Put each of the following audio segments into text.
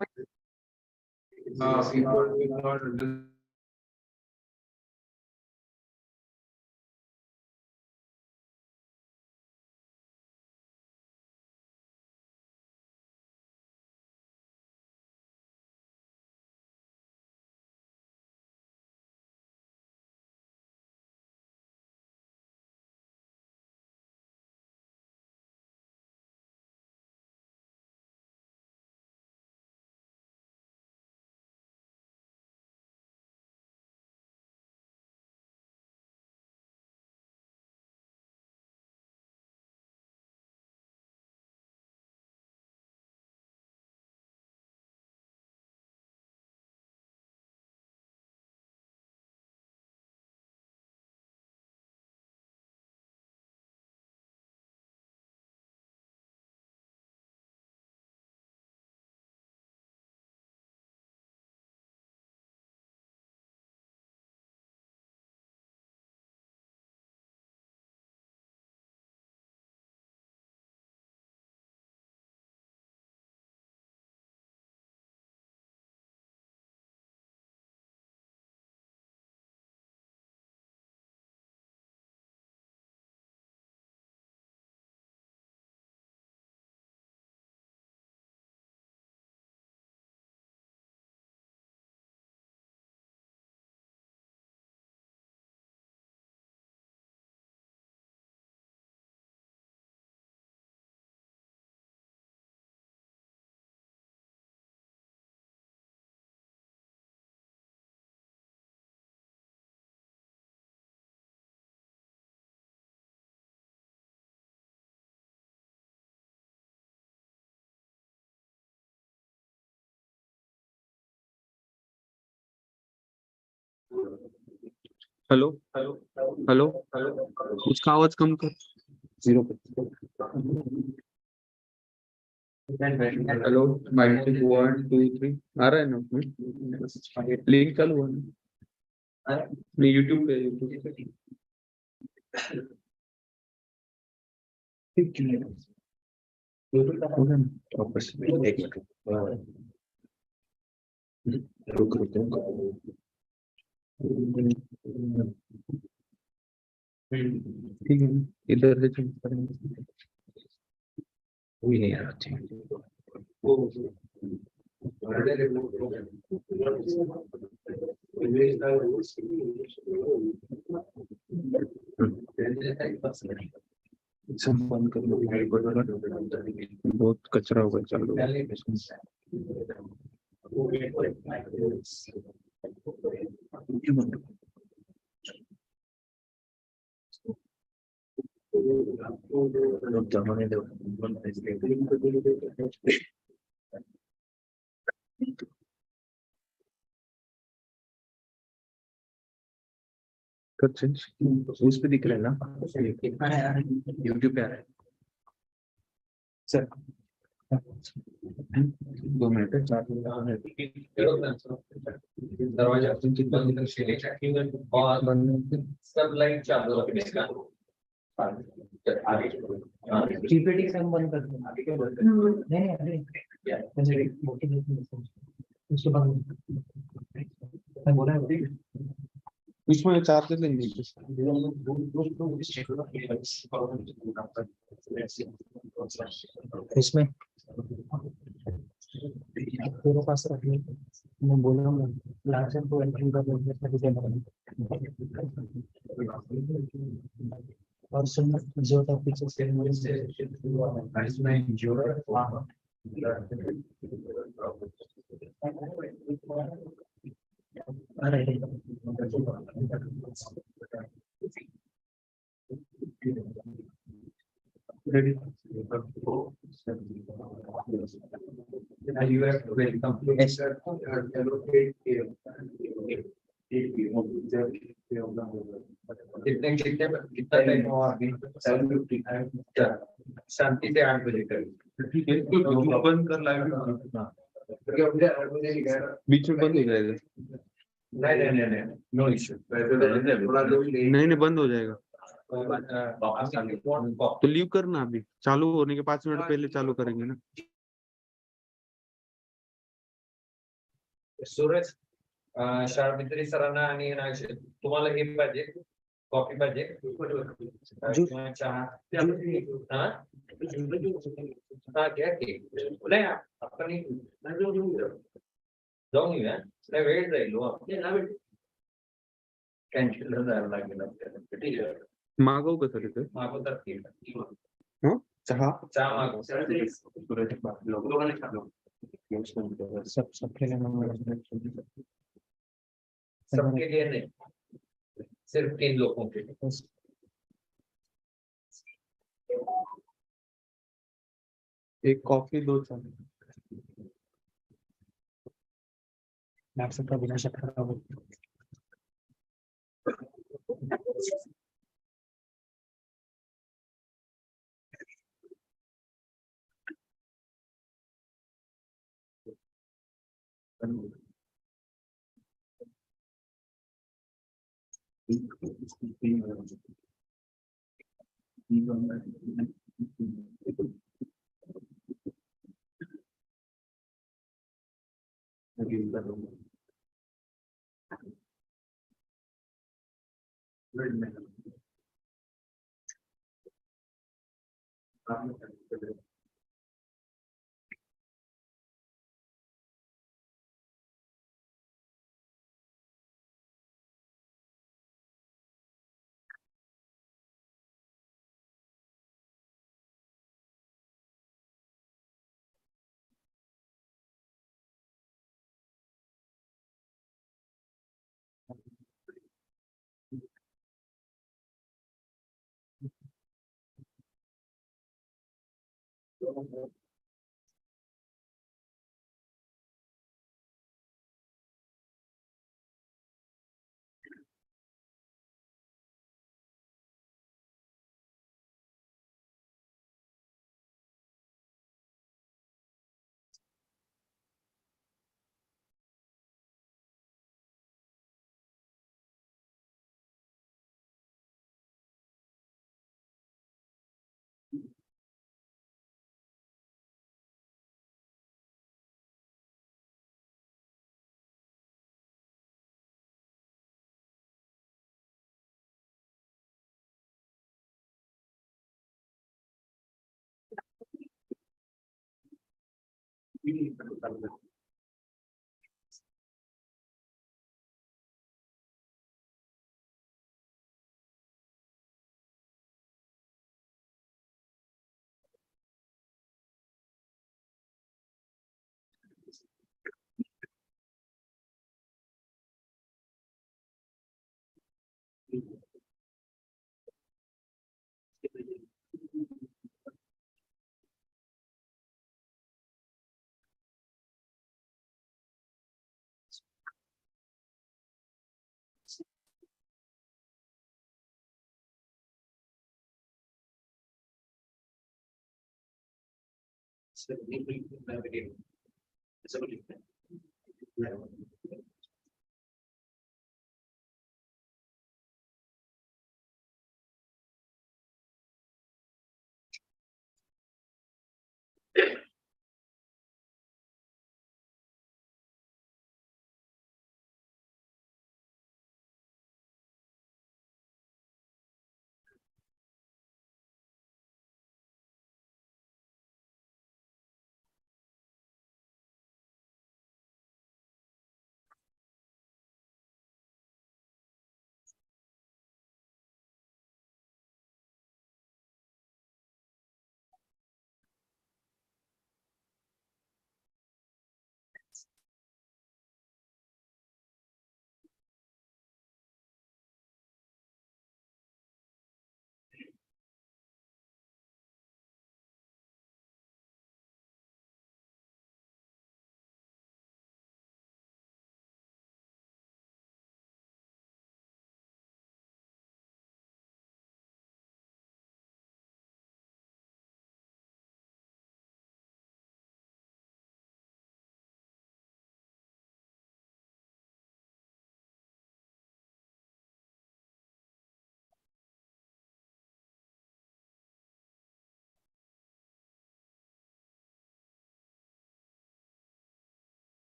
People will not hello hello, उसका आवाज कम कर। 0 हेलो, माइक 1 2 3 आ रहा है ना? लिंक चालू है नहीं? यूट्यूब पे ठीक है, इधर से चेंज करेंगे। कोई नहीं आ रहा। सब बंद कर लो, बहुत कचरा होगा। चालू कर चेंज। उस पे दिख रहा है ना? यूट्यूब पे आ रहा है सर। 2 मिनट है, 4 दरवाजा सब लाइट चालू रखने पीपीटी से हम बंद कर दें। नहीं उसके बाद मैं बोला है इसमें चार्जर लेंगे। इसमें तेरे पास रखने मैं बोला लाइसेंस को एंट्री कर और सुन जो टॉपिक अरे ready? you have to welcome कितना टाइम हुआ अभी? 7:50 शांति से 8 बजे करें। ठीक है, तो बंद कर लाइव। बीच में बंद हो जाएगा। नहीं नो इश्यू। नहीं बंद हो जाएगा तो लीव करना। अभी चालू होने के 5 मिनट पहले चालू करेंगे ना। सूरज शाळमित्री सरांना आणि तुम्हाला हे पाहिजे कॉफी पाहिजे किंवा चहा हा घ्या की नाही आपण जाऊन येऊया नाही वेळ जाईल कॅन्टीनला जायला लागेल आपल्याला ठीक आहे मागवू का सर इथे मागवतात की चहा चहा मागव सबके लिए सबके लिए नहीं सिर्फ 3 लोगों के लिए एक कॉफी दो चहा आपसे का बिना शक खराब हो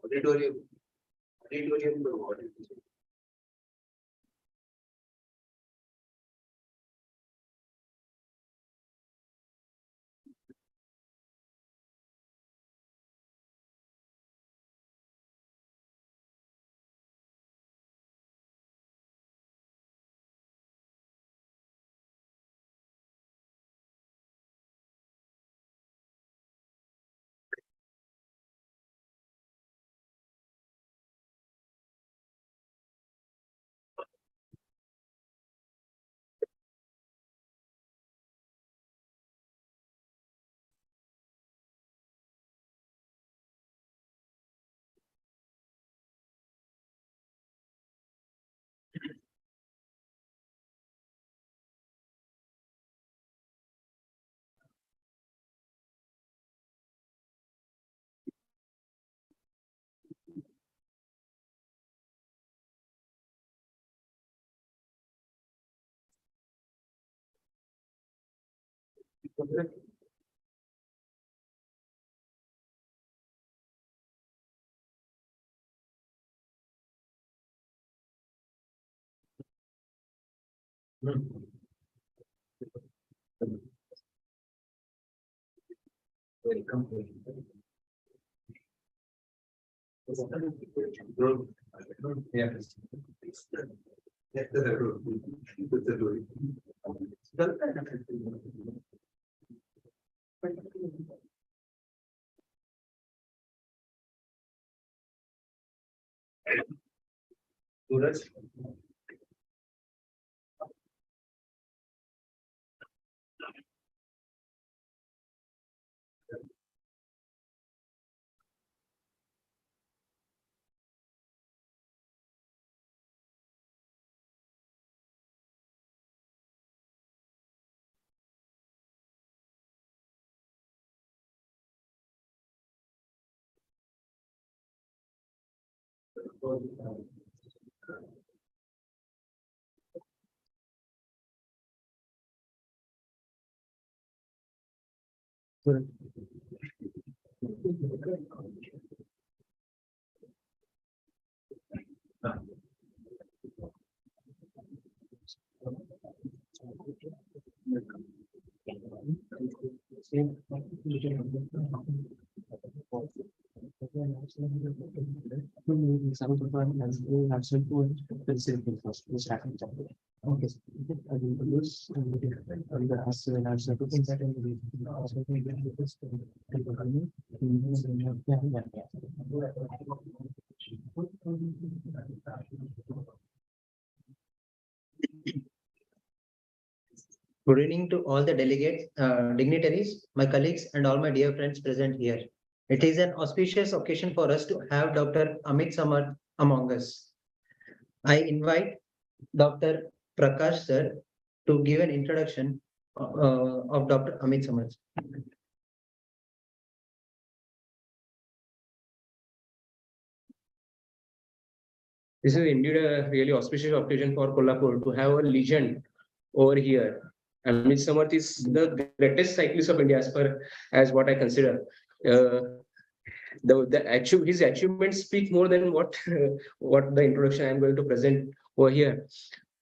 Auditorium. Auditorium. Welcome. Yes. Suraj. Good evening to all the delegates, dignitaries, my colleagues, and all my dear friends present here. It is an auspicious occasion for us to have Dr. Amit Samar among us. I invite Dr. Prakash sir to give an introduction of Dr. Amit Samar. This is indeed a really auspicious occasion for Kolhapur to have a legend over here. Amit Samarth is the greatest cyclist of India as what I consider. His achievements speak more than what what the introduction I am going to present over here.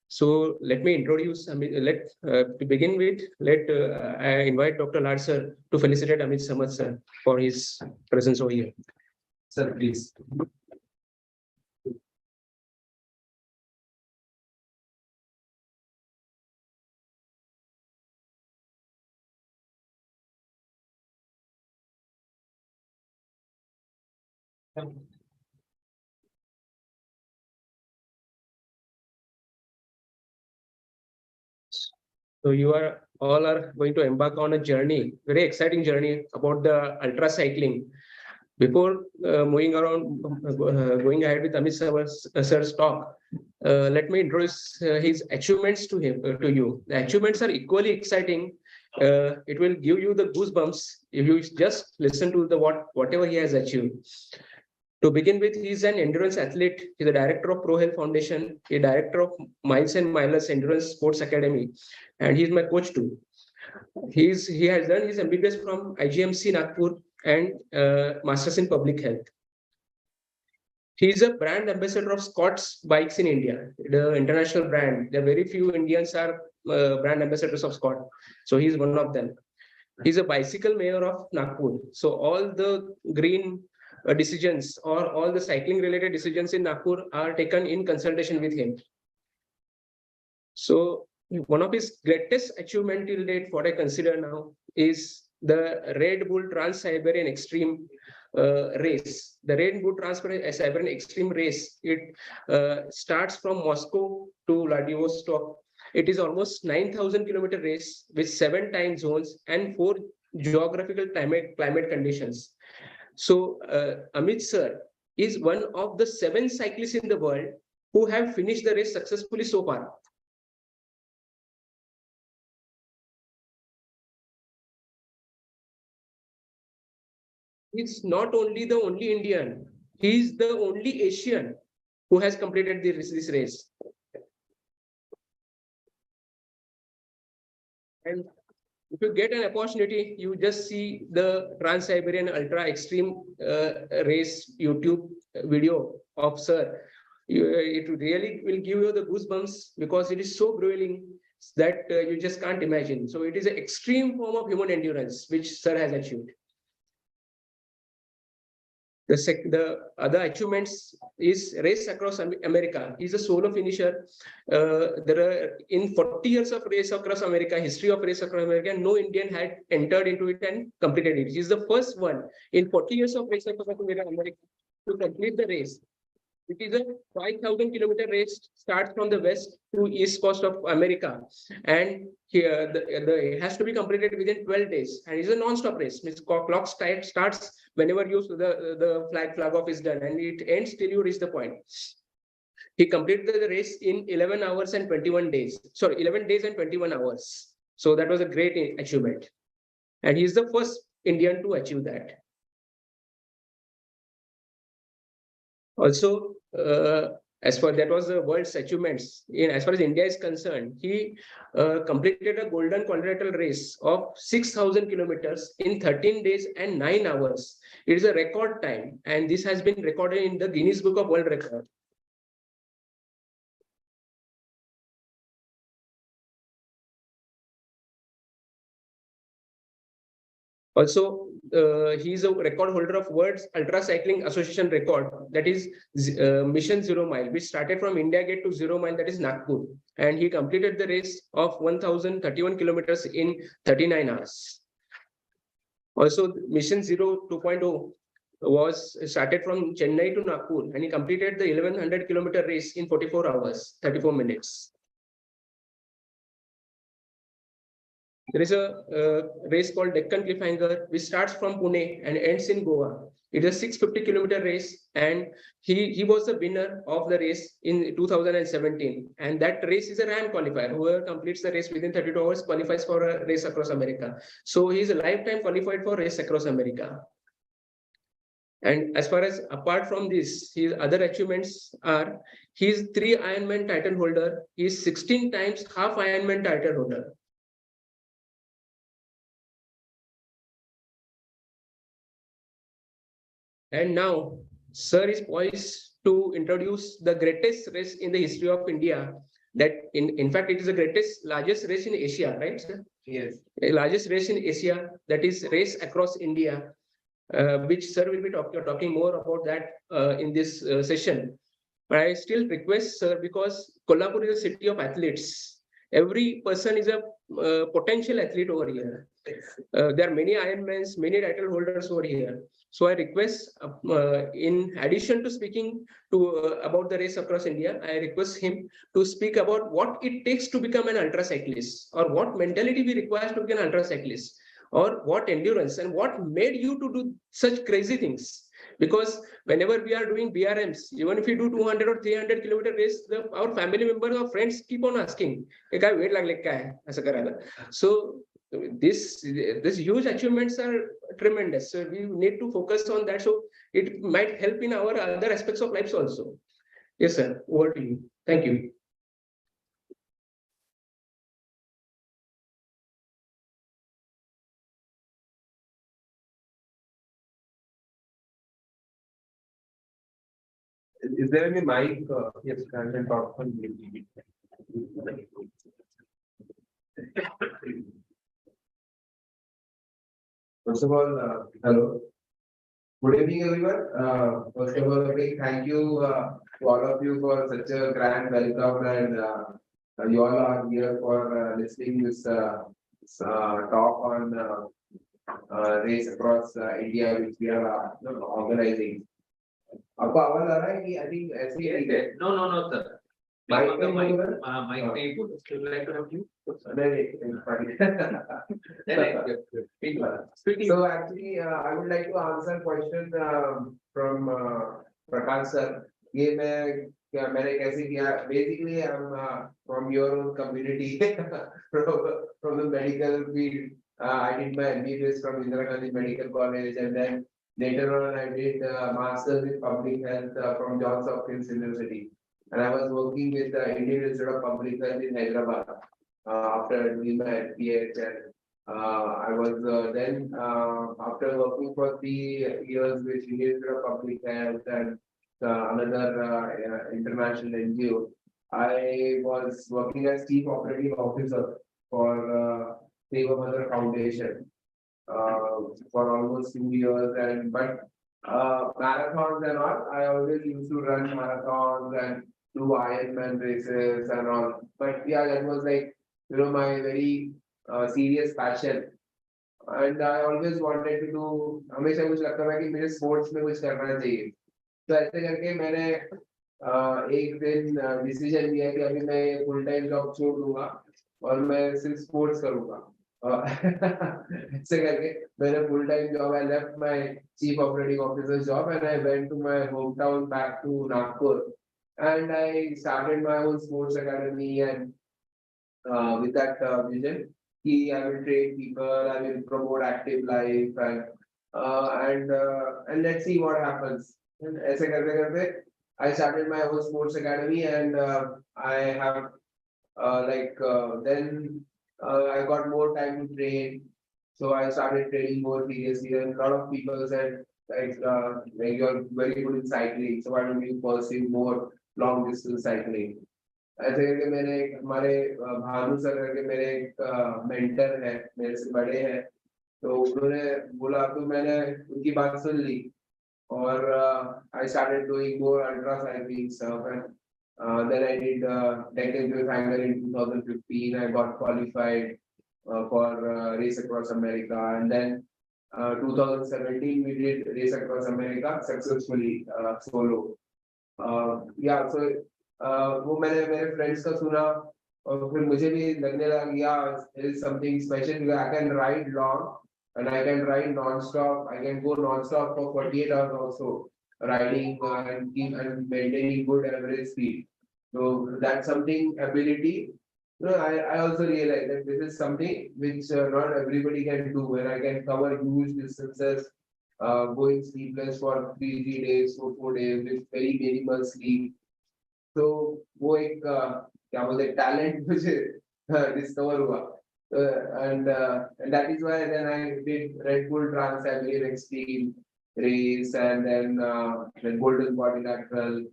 So let me introduce. To begin with, I invite Dr. Lad sir to felicitate Amit Samarth sir for his presence over here. Sir, please. So you are all going to embark on a journey, very exciting journey about the ultra cycling. Before moving around, going ahead with Amit sir's talk, let me introduce his achievements to you. The achievements are equally exciting. It will give you the goosebumps if you just listen to whatever he has achieved. To begin with, he is an endurance athlete. He is the director of Pro Health Foundation, a director of Miles and Milers Endurance Sports Academy, and he is my coach too. He has done his MBBS from IGMC Nagpur and Masters in Public Health. He is a brand ambassador of Scott's Bikes in India, the international brand. There are very few Indians are brand ambassadors of Scott, so he is one of them. He's a bicycle mayor of Nagpur. So all the green decisions or all the cycling related decisions in Nagpur are taken in consultation with him. So one of his greatest achievement till date, what I consider now, is the Red Bull Trans-Siberian Extreme race. The Red Bull Trans-Siberian Extreme race, it starts from Moscow to Vladivostok. It is almost 9,000 kilometer race with 7 time zones and 4 geographical climate conditions. So Amit sir is one of the 7 cyclists in the world who have finished the race successfully so far. He's not only the only Indian, he's the only Asian who has completed this race. And if you get an opportunity, you just see the Trans-Siberian Ultra Extreme race YouTube video of sir. It really will give you the goosebumps because it is so grueling that you just can't imagine. So it is an extreme form of human endurance which sir has achieved. The other achievements is race across America. He's a solo finisher. There are in 40 years of race across America, history of race across America, no Indian had entered into it and completed it. He's the first one in 40 years of race across America to complete the race. It is a 5,000 kilometer race, starts from the west to east coast of America, and here it has to be completed within 12 days. And it's a non-stop race. Means clock starts whenever the flag off is done, and it ends till you reach the point. He completed the race in 11 hours and 21 days. Sorry, 11 days and 21 hours. So that was a great achievement, and he is the first Indian to achieve that. Also, as far that was the world's achievements. As far as India is concerned, he completed a golden quadrilateral race of 6,000 kilometers in 13 days and 9 hours. It is a record time, and this has been recorded in the Guinness Book of World Records. Also, he is a record holder of World's Ultra Cycling Association record, that is Mission 0 Mile, which started from India Gate to 0 Mile, that is Nagpur. And he completed the race of 1,031 kilometers in 39 hours. Also, Mission 0 2.0 was started from Chennai to Nagpur, and he completed the 1,100 kilometer race in 44 hours, 34 minutes. There is a race called Deccan Cliffhanger, which starts from Pune and ends in Goa. It is a 650 kilometer race, and he was the winner of the race in 2017. And that race is a RAM qualifier. Whoever completes the race within 32 hours qualifies for a race across America. So he is a lifetime qualified for race across America. And as far as apart from this, his other achievements are, he is 3 Ironman title holder. He is 16 times half Ironman title holder. And now, sir is poised to introduce the greatest race in the history of India. That in fact, it is the largest race in Asia, right, sir? Yes. The largest race in Asia, that is race across India, which sir will be talking more about that in this session. But I still request, sir, because Kolhapur is a city of athletes. Every person is a potential athlete over here. There are many Ironmans, many title holders over here. So I request, in addition to speaking about the race across India, I request him to speak about what it takes to become an ultra cyclist, or what mentality we require to become an ultra cyclist, or what endurance and what made you to do such crazy things. Because whenever we are doing BRMs, even if we do 200 or 300 kilometer race, our family members or friends keep on asking, "Hey, काय weight लागले काय असं करायला?" So this huge achievements are tremendous. So we need to focus on that. So it might help in our other aspects of lives also. Yes, sir. Over to you. Thank you. Is there any mic? Yes, I can talk on. First of all, hello. Good evening, everyone. First of all, a big thank you to all of you for such a grand welcome, and you all are here for listening this talk on race across India, which we are organizing. आपको आवाज आ रहा है कि I think ऐसे ही ठीक है? No, sir. Mic Mic, पे बोल रहा है? mic हाँ. पे बोल. Would you like to have you? So actually, I would like to answer question from Prakash sir. ये मैंने कैसे किया? Basically, I'm from your own community, from the medical field. I did my MBBS from Indira Gandhi Medical College, and then later on I did masters in public health from Johns Hopkins University. And I was working with the Indian Institute of Public Health in Hyderabad after doing my PhD. I was then after working for 3 years with Indian Institute of Public Health and another international NGO. I was working as Chief Operating Officer for Seva Mother Foundation for almost 2 years, and but marathons and all, I always used to run marathons and do Ironman races and all. But yeah, that was like, my very serious passion. And I always wanted to do, हमेशा कुछ लगता था कि मुझे sports में कुछ करना चाहिए. तो ऐसे करके मैंने एक दिन डिसीजन लिया कि अभी मैं फुल टाइम जॉब छोड़ दूंगा और मैं सिर्फ स्पोर्ट्स करूंगा. ऐसे करके मैंने full time job, I left my chief operating officer job and I went to my hometown back to Nagpur. And I started my own sports academy, and with that vision, I will train people, I will promote active life, and let's see what happens. And ऐसे करते करते, I started my own sports academy, and I have then I got more time to train, so I started training more seriously. And a lot of people said like you're very good in cycling, so why don't you pursue more long distance cycling? ऐसे करके मैंने हमारे Bhanu sir करके मेरे एक mentor है, मेरे से बड़े हैं, तो उन्होंने बोला, तो मैंने उनकी बात सुन ली और I started doing more ultra cycling stuff. And then I did technical final in 2015. I got qualified for Race Across America, and then 2017 we did Race Across America successfully solo. Yeah, so वो मैंने मेरे friends का सुना और फिर मुझे भी लगने लगा, yeah, there is something special because I can ride long and I can ride non-stop. I can go non-stop for 48 hours also, riding and maintaining good average speed. So that's something ability. I also realized that this is something which not everybody can do, and I can cover huge distances, going sleepless for 3 days, 4 days with very minimal sleep. So वो एक क्या बोलते हैं talent मुझे discover हुआ. And that is why then I did Red Bull Trans Siberian Extreme race, and then the Golden Quadrilateral,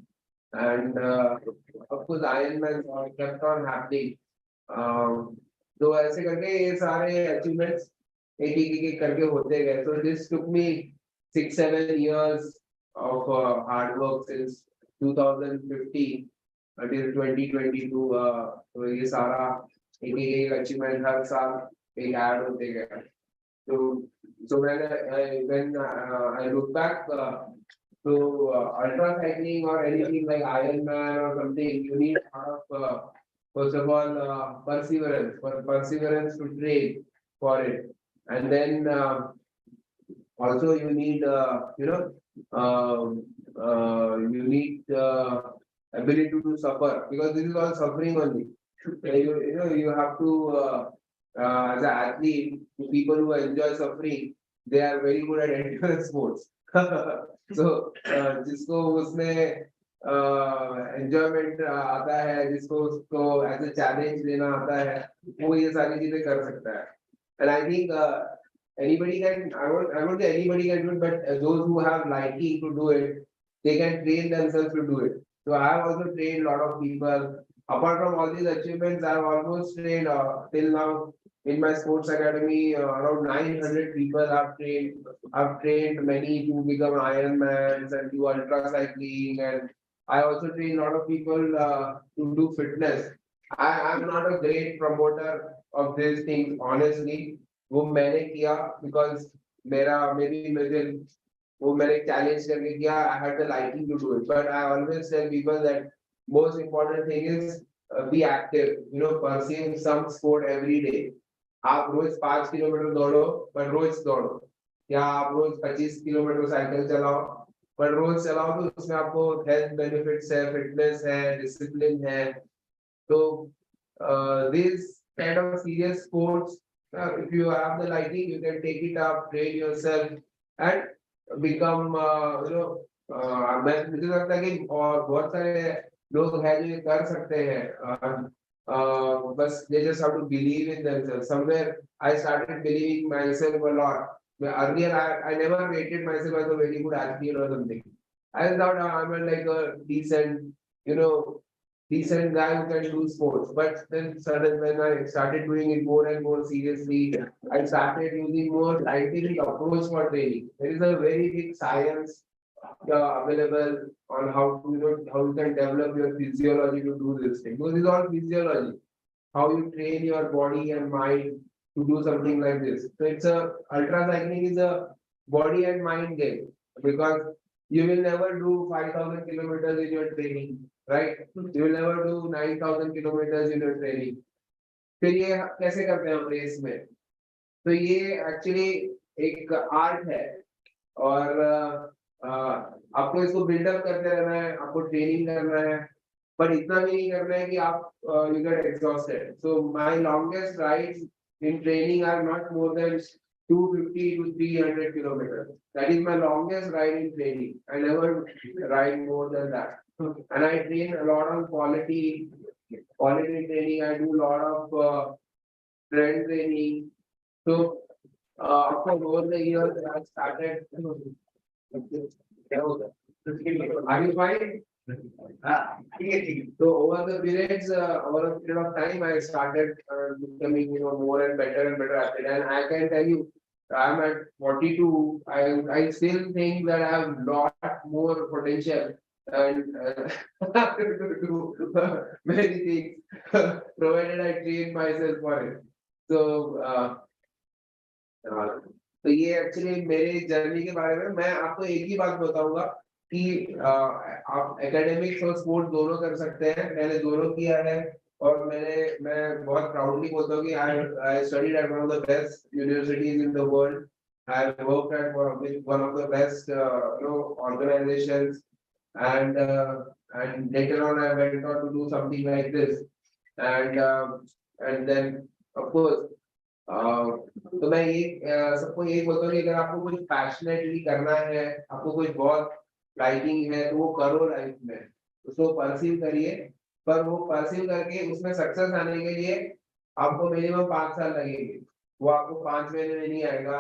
and of course Ironman kept on happening. तो ऐसे करके ये सारे achievements एक करके होते गए. So this took me 6-7 years of hard work since 2015 until 2022. तो ये सारा एक achievement हर साल एक add होते गए. So when I look back to ultra cycling or anything like Ironman or something, you need a lot of first of all perseverance to train for it, and then also you need need ability to suffer, because this is all suffering only. You know, you have to, as an athlete, people who enjoy suffering, they are very good at endurance sports. So, जिसको उसमें enjoyment आता है, जिसको उसको as a challenge लेना आता है, वो ये सारी चीजें कर सकता है. And I think anybody can, I won't say anybody can do it, but those who have liking to do it, they can train themselves to do it. So I have also trained a lot of people. Apart from all these achievements, I have almost trained till now in my sports academy around 900 people I've trained. I've trained many to become Ironmans and do ultra cycling, and I also train a lot of people to do fitness. I'm not a great promoter of these things, honestly. वो मैंने किया because मैंने challenge करके किया. I had the liking to do it, but I always tell people that most important thing is be active. You know, pursue some sport every day. आप रोज 5 kilometre दौड़ो, पर रोज दौड़ो, या आप रोज 25 किलोमीटर साइकिल चलाओ, पर रोज चलाओ, तो उसमें आपको हेल्थ बेनिफिट्स है, फिटनेस है, डिसिप्लिन है. तो this kind of serious sports, if you have the liking, you can take it up, train yourself, and become, मुझे लगता है कि और बहुत सारे लोग हैं जो ये कर सकते हैं. बस they just have to believe in themselves. Somewhere I started believing myself a lot. Earlier, I never rated myself as a very good athlete or something. I thought I'm like a decent guy who can do sports. But then suddenly when I started doing it more and more seriously, I started using more scientific approach for training. There is a very big science available on how to, how you can develop your physiology to do this thing. Because it's all physiology. How you train your body and mind to do something like this. So it's ultra cycling is a body and mind game, because you will never do 5,000 kilometers in your training, right? You will never do 9,000 kilometers in your training. फिर ये कैसे करते हैं हम race में? तो ये actually एक आर्ट है, और आपको इसको बिल्डअप करते रहना है, आपको ट्रेनिंग करना है, पर इतना भी नहीं करना है कि आप you get exhausted. So my longest rides in training are not more than 250 to 300 kilometers. That is my longest ride in training. I never ride more than that. And I train a lot on quality training. I do a lot of strength training. So after over the years, I started. Are you fine? So over the periods, over a period of time, I started becoming, more and better athlete. And I can tell you, I'm at 42. I still think that I have lot more potential and to do many things, provided I train myself for it. So तो ये actually मेरी journey के बारे में मैं आपको एक ही बात बताऊंगा कि आप एकेडमिक्स और स्पोर्ट्स दोनों कर सकते हैं. मैंने दोनों किया है, और मैं बहुत प्राउडली बोलता हूँ कि I studied at one of the best universities in the world. I worked at one of the best organizations, and later on I went on to do something like this, and then of course तो मैं ये सबको यही बोलता हूँ कि अगर आपको कुछ पैशनेटली करना है, आपको कुछ बहुत लाइकिंग है, तो वो करो लाइफ में, उसको परसीव करिए. पर वो परसीव करके उसमें सक्सेस आने के लिए आपको मिनिमम 5 साल लगेंगे. वो आपको 5 महीने में नहीं आएगा.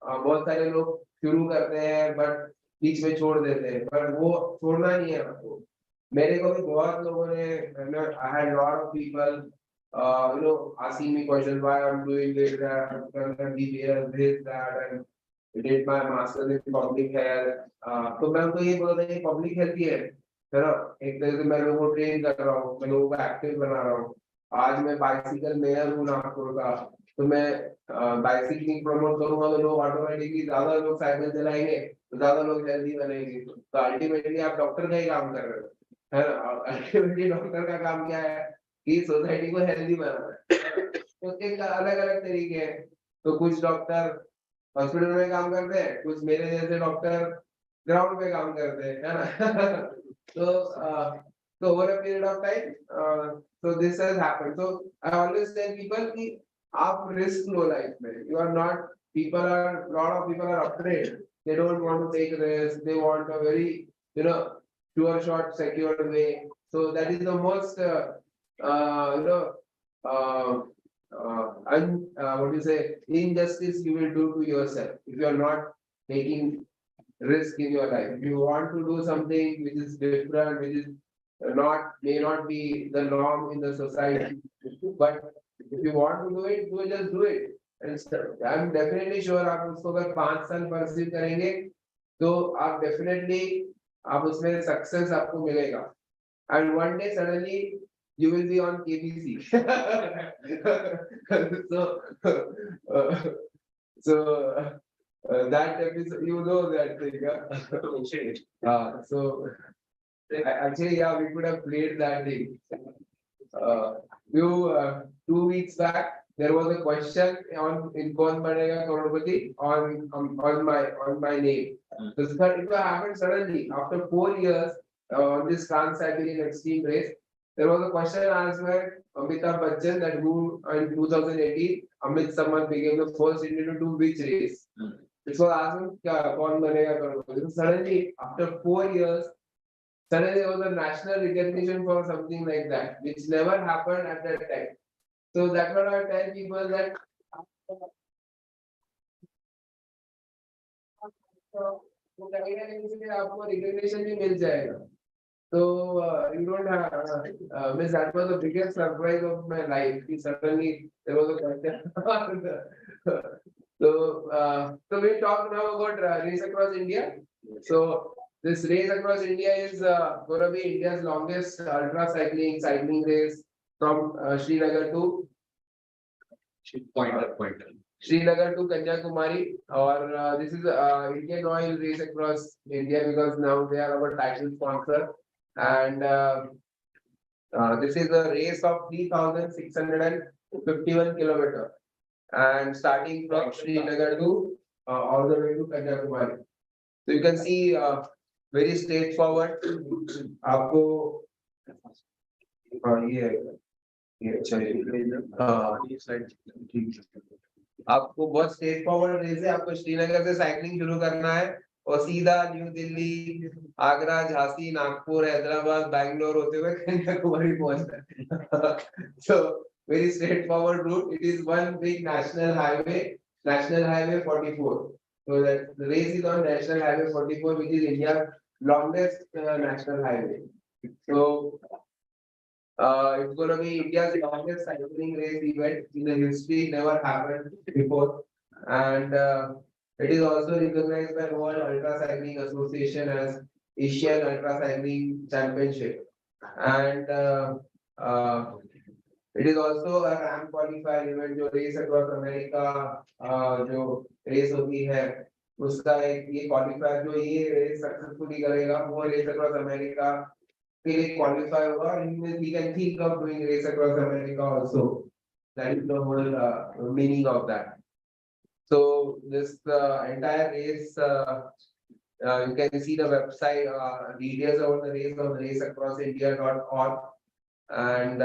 बहुत सारे लोग शुरू करते हैं बट बीच में छोड़ देते हैं, पर वो छोड़ना नहीं है आपको. मेरे को भी बहुत लोगों ने, I had lot of people asking me questions why I'm doing this, that, and this, that, and I did my master's in public health. तो मैं उनको ये बोलता हूँ कि पब्लिक हेल्थ ही है ना. एक तरह से मैं लोगों को ट्रेन कर रहा हूँ, मैं लोगों को एक्टिव बना रहा हूँ. आज मैं बाइसिकल मेयर हूँ नागपुर का, तो मैं बाइसिकलिंग प्रमोट करूंगा तो लोग ऑटोमेटिकली ज्यादा लोग साइकिल चलाएंगे, तो ज्यादा लोग हेल्दी बनेंगे. तो अल्टीमेटली आप डॉक्टर का ही काम कर रहे हो, है ना. अल्टीमेटली डॉक्टर का काम क्या है कि सोसाइटी को हेल्दी बनाना है. तो उसके अलग अलग तरीके हैं. तो कुछ डॉक्टर हॉस्पिटल में काम करते हैं, कुछ मेरे जैसे डॉक्टर ground पे काम करते हैं, है ना? So over a period of time, so this has happened. So I always tell people कि आप risk लो life में. You are not. Lot of people are afraid. They don't want to take risks. They want a very, sure shot, secured way. So that is the most, you know, what do you say, injustice you will do to yourself if you are not taking risk in your life. If you want to do something which is different, which is may not be the norm in the society, but if you want to do it, just do it. And I'm definitely sure आप उसको अगर 5 साल pursue करेंगे, तो आप definitely आप उसमें success आपको मिलेगा. And one day suddenly you will be on KBC. So that episode, you know that thing, so actually, yeah, we could have played that thing. You 2 weeks back, there was a question in Kaun Banega Crorepati on my name. So it happened suddenly after 4 years on this trans cycling extreme race. There was a question asked by Amitabh Bachchan that who in 2018 Amit Samant became the first Indian to do which race. It was asked Kaun Banega Crorepati. Suddenly after 4 years. Suddenly there was a national recognition for something like that, which never happened at that time. So that's what I tell people that. तो कहीं ना कहीं से आपको recognition भी मिल जाएगा. So you don't have, miss, that was the biggest surprise of my life. Suddenly there was a question. So we talk now about race across India. So this race across India is going to be India's longest ultra cycling race from Srinagar to Srinagar to Kanyakumari, or this is Indian Oil race across India because now they are our title sponsor, and this is a race of 3,651 kilometers, and starting from Srinagar to all the way to Kanyakumari. So you can see very straightforward. आपको आपको बहुत straight forward race है. आपको श्रीनगर से cycling शुरू करना है और सीधा न्यू दिल्ली, आगरा, झांसी, नागपुर, हैदराबाद, बैंगलोर होते हुए कन्याकुमारी पहुंचना है. So very straightforward route. It is one big national highway 44. So that the race is on National Highway 44, which is India's longest national highway. So it's going to be India's longest cycling race event in the history, never happened before, and it is also recognized by World Ultra Cycling Association as Asian Ultra Cycling Championship, and it is also a RAM qualifier event. जो race across America जो race होती है उसका एक ये qualifier जो ये race successfully करेगा वो race across America के लिए qualify होगा. We can think of doing race across America also. That is the whole meaning of that. So this entire race, you can see the website details about the race on raceacrossindia.org, and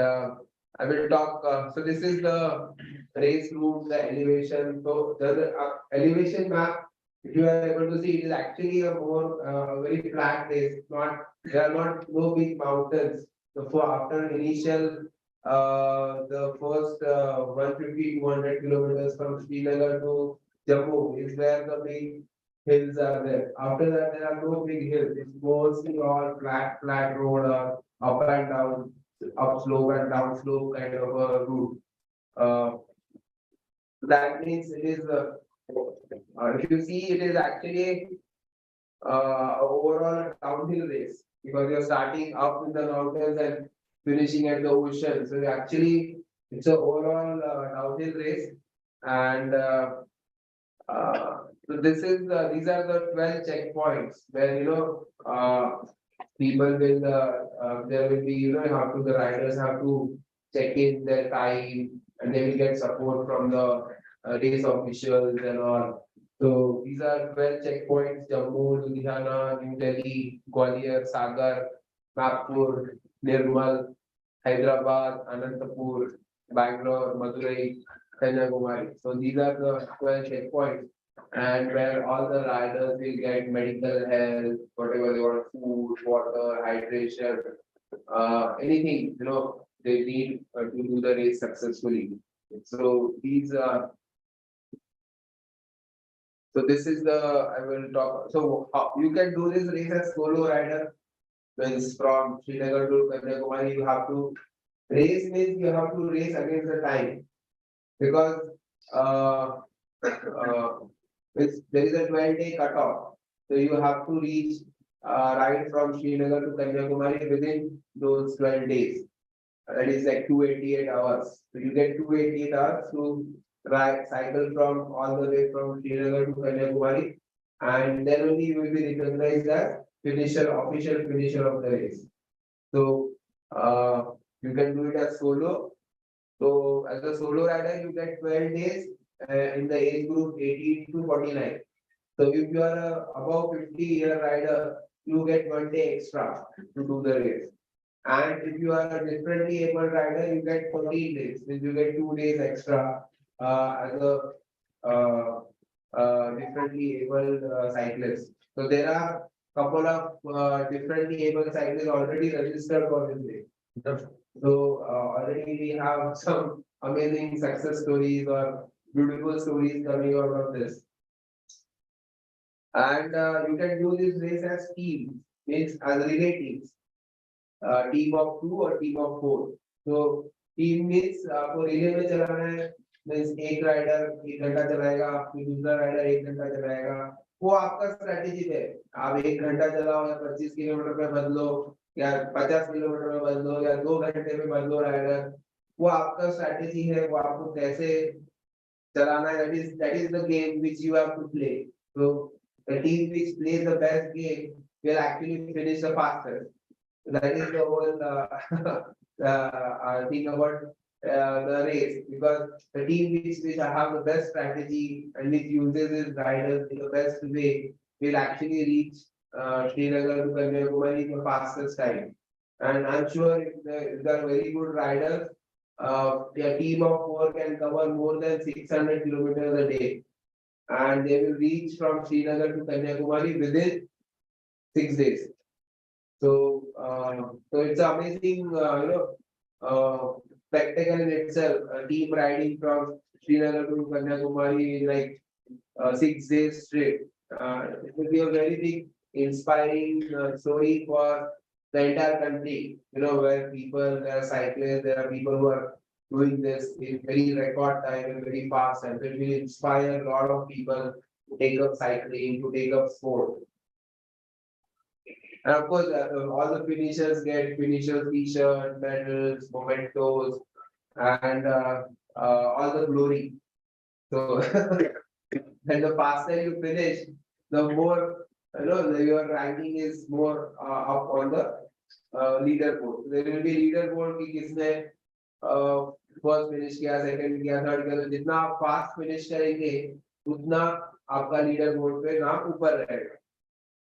I will talk. So this is the race route, the elevation. So the elevation map, if you are able to see, it is actually a more very flat race. There are no big mountains. So after initial, the first 150-200 kilometers from Srinagar to Jammu is where the big hills are there. After that, there are no big hills. It's mostly all flat road, up and down, up slope and down slope kind of a route. That means it is, if you see, it is actually overall a downhill race because you're starting up in the mountains and finishing at the ocean. So actually, it's an overall downhill race, and so these are the 12 checkpoints where people will there will be the riders have to check in their time, and they will get support from the race officials and all. So these are 12 checkpoints: Jammu, Ludhiana, New Delhi, Gwalior, Sagar, Nagpur, Nirmal, Hyderabad, Anantapur, Bangalore, Madurai, Kanyakumari. So these are the 12 checkpoints, and where all the riders will get medical help, whatever they want, food, water, hydration, anything, they need to do the race successfully. So these so this is the, I will talk, so how you can do this race as solo rider, means from Srinagar to Kanyakumari, you have to race means you have to race against the time, because uh, uh, there is a 12-day cutoff. So you have to reach ride from Srinagar to Kanyakumari within those 12 days. That is like 288 hours. So you get 288 hours to ride cycle from all the way from Srinagar to Kanyakumari, and then only you will be recognized as official finisher of the race. So you can do it as solo. So as a solo rider, you get 12 days in the age group 18 to 49. So if you are a above 50-year rider, you get 1 day extra to do the race. And if you are a differently able rider, you get 14 days, means you get 2 days extra as a uh, differently able cyclist. So there are couple of differently able cyclists already registered for this race. So already we have some amazing success stories or beautiful stories coming out of this. And you can do this race as teams, means as relay teams, team of 2 or team of 4. So team means आपको relay में चलाना है, means एक rider 1 घंटा चलाएगा, फिर दूसरा rider 1 घंटा चलाएगा, वो आपका strategy है। आप 1 घंटा चलाओ या 25 किलोमीटर पे बदलो या 50 किलोमीटर में बदलो या 2 घंटे में बदलो rider, वो आपका strategy है, वो आपको कैसे चलाना है, that is the game which you have to play. So the team which plays the best game will actually finish the fastest. That is the whole thing about the race, because the team which have the best strategy and which uses its riders in the best way will actually reach Srinagar to Kanyakumari in the fastest time. And I'm sure if they are very good riders, a team of 4 can cover more than 600 kilometers a day, and they will reach from Srinagar to Kanyakumari within 6 days. So, so it's amazing, spectacle in itself. A team riding from Srinagar to Kanyakumari in like 6 days straight. It will be a very big, inspiring story for the entire country. Where there are cyclists, there are people who are doing this in very record time and very fast, and it will inspire a lot of people to take up cycling, to take up sport. And of course, all the finishers get finisher t-shirt, medals, mementos, and all the glory. So, and the faster you finish, the more your ranking is more up on the leaderboard. There will be leaderboard कि किसने first finish किया, second किया, third किया. तो जितना आप fast finish करेंगे, उतना आपका leaderboard पे नाम ऊपर रहेगा.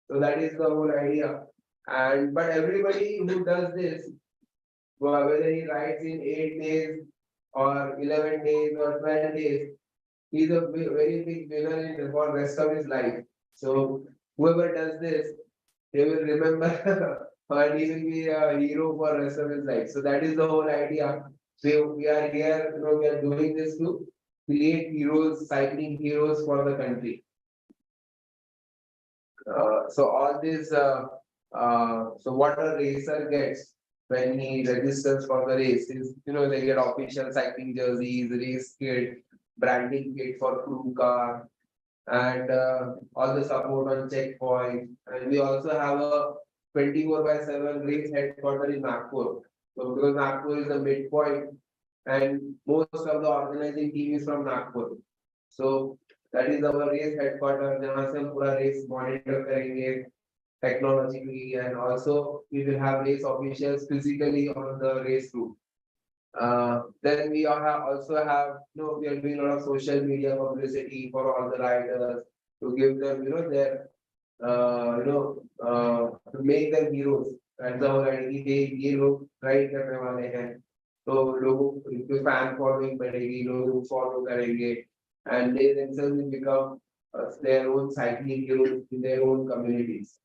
So that is the whole idea. And but everybody who does this, whether he rides in 8 days or 11 days or 12 days, he's a very big winner for rest of his life. So whoever does this, they will remember and he will be a hero for rest of his life. So that is the whole idea. So we are here, we are doing this to create heroes, cycling heroes for the country. So all this, so what a racer gets when he registers for the race is, they get official cycling jerseys, race kit, branding kit for crew car, and all the support on checkpoint. And we also have a 24/7 race headquarters in Nagpur. So because Nagpur is the midpoint, and most of the organizing team is from Nagpur. So that is our race headquarters, जहाँ से हम पूरा race monitor करेंगे technologically, and also we will have race officials physically on the race route. Then we also have, we are doing a lot of social media publicity for all the riders. to give them, their, to make them heroes. That's the whole idea कि ये लोग ride करने वाले हैं, तो लोगों को fan following बढ़ेगी, लोग follow करेंगे, and they themselves will become their own cycling heroes in their own communities.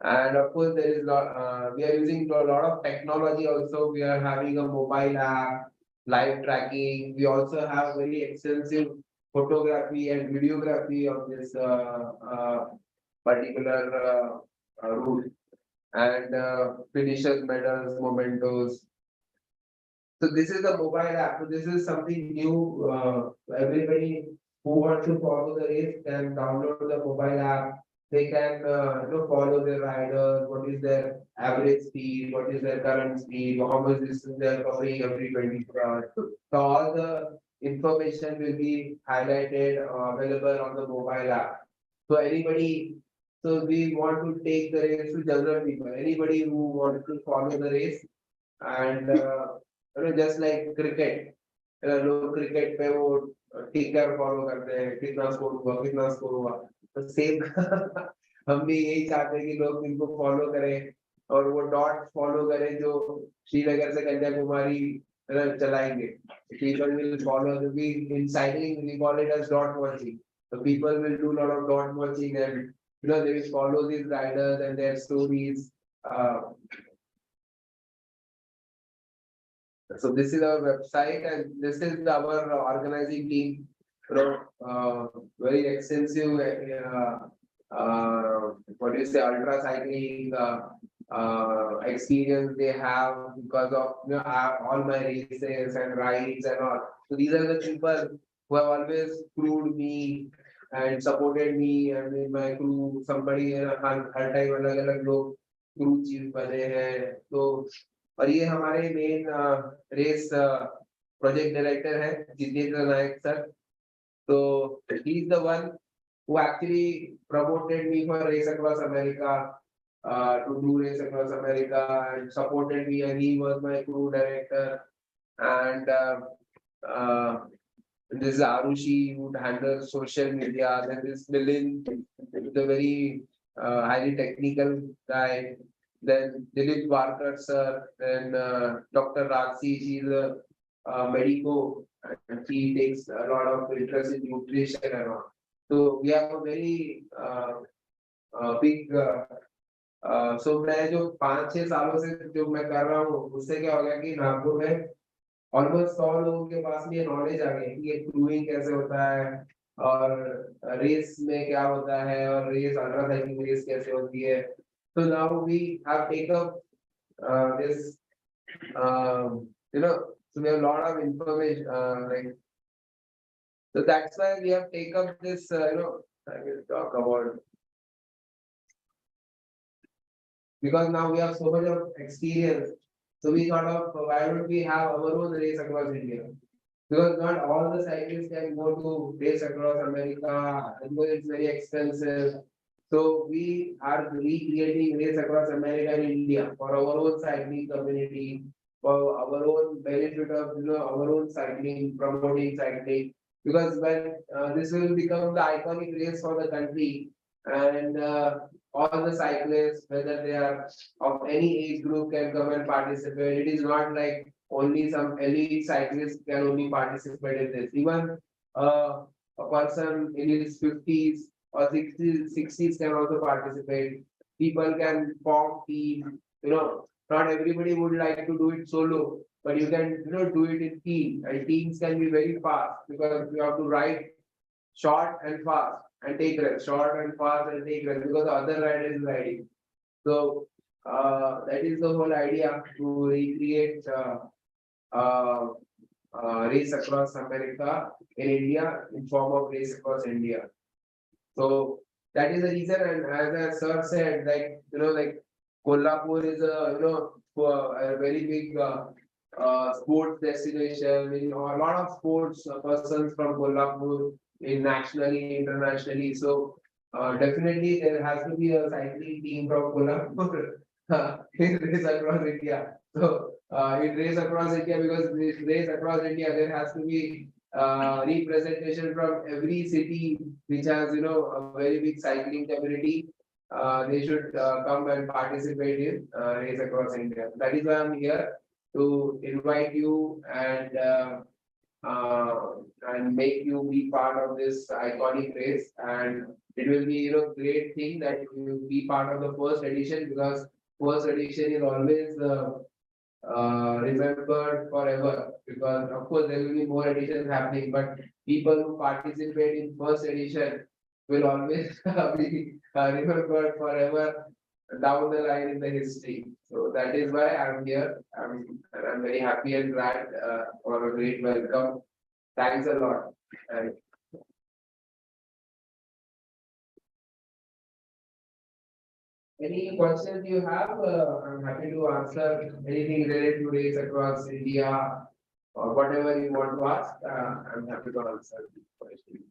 And of course, there is we are using a lot of technology also. We are having a mobile app, live tracking. We also have very extensive photography and videography of this particular route, and finishers medals, mementos. So this is the mobile app. So this is something new. Everybody who wants to follow the race can download the mobile app. They can follow their riders. What is their average speed? What is their current speed? How much distance they are covering every 24 hours. So all the information will be highlighted available on the mobile app. So anybody. So we want to take the race to general people. Anybody who wants to follow the race, and just like cricket, लोग cricket पे वो टिकर follow करते हैं, कितना score हुआ, तो same हम भी यही चाहते हैं कि लोग इनको फॉलो करें और वो डॉट फॉलो करें जो श्रीनगर से कन्याकुमारी चलाएंगे. People will follow the in cycling we call it as dot watching. So people will do a lot of dot watching, and they will follow these riders and their stories. So this is our website, and this is our organizing team. Very extensive, what do you say, ultra cycling experience they have because of all my races and rides and all. So these are the people who have always crewed me and supported me and in my crew. Somebody her time अलग-अलग लोग crew chief बने हैं. तो और ये हमारे main race project director है जितेंद्र नायक sir. तो he is the one who actually promoted me for Race Across America, to do Race Across America, and supported me, and he was my crew director. And this is Arushi who handles social media. Then this Milind, the very highly technical guy. Then Dilip Barkar sir, then Dr. Rakshi, she's a medico, and she takes a lot of interest in nutrition and all. So we have a very big. So मैं जो 5-6 सालों से जो मैं कर रहा हूँ उससे क्या हो गया कि नागपुर में ऑलमोस्ट 100 लोगों के पास में नॉलेज आ गई कि ये क्रूइंग कैसे होता है और रेस में क्या होता है और रेस अल्ट्रा साइकिलिंग रेस कैसे होती है. So now we have taken up this, so we have a lot of information, so that's why we have taken up this, I will talk about. Because now we have so much of experience, so we thought of why don't we have our own race across India? Because not all the cyclists can go to race across America, and it's very expensive. So we are recreating Race Across America and India for our own cycling community, for our own benefit of our own cycling, promoting cycling. Because when this will become the iconic race for the country, and all the cyclists, whether they are of any age group, can come and participate. It is not like only some elite cyclists can only participate in this. Even a person in his 50s or 60s can also participate. People can form teams. Not everybody would like to do it solo, but you can do it in team. And teams can be very fast because you have to ride short and fast and take rest, short and fast and take rest because the other rider is riding. So that is the whole idea, to recreate Race Across America in India in form of Race Across India. So that is the reason, and as sir said, like Kolhapur is a very big sports destination. A lot of sports persons from Kolhapur, nationally, internationally. So definitely there has to be a cycling team from Kolhapur in Race Across India. So it Race Across India, because this Race Across India there has to be representation from every city which has, a very big cycling community. They should come and participate in race across India. That is why I'm here to invite you and make you be part of this iconic race. And it will be, great thing that you be part of the first edition, because first edition is always remembered forever, because of course there will be more editions happening, but people who participate in first edition will always be remembered forever down the line in the history. So that is why I'm here. And I'm very happy and glad for a great welcome. Thanks a lot. And any questions you have, I'm happy to answer anything related to race across India or whatever you want to ask. I'm happy to answer the question.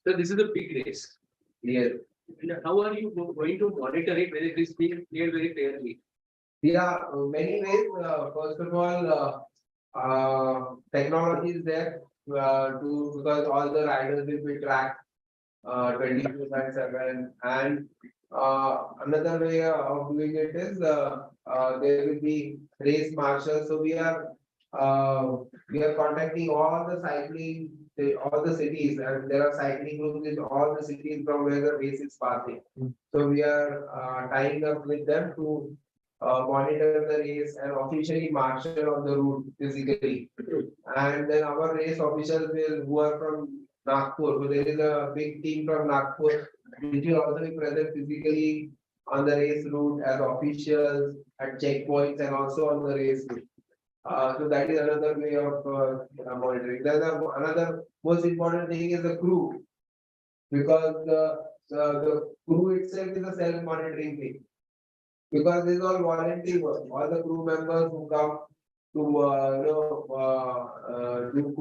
So this is a big race. Yes. And how are you going to monitor it when it is being played very fairly? Yeah, many ways. First of all, technology is there because all the riders will be tracked 24/7, and another way of doing it is there will be race marshals. So we are contacting all the all the cities, and there are cycling groups in all the cities from where the race is passing. So we are tying up with them to monitor the race and officially marshal on the route physically. And then our race officials who are from Nagpur. So there is a big team from Nagpur which will also be present physically on the race route as officials at checkpoints and also on the race route. So that is another way of monitoring. Then another most important thing is the crew, because the crew itself is a self-monitoring thing. Because this is all voluntary work. All the crew members who come to do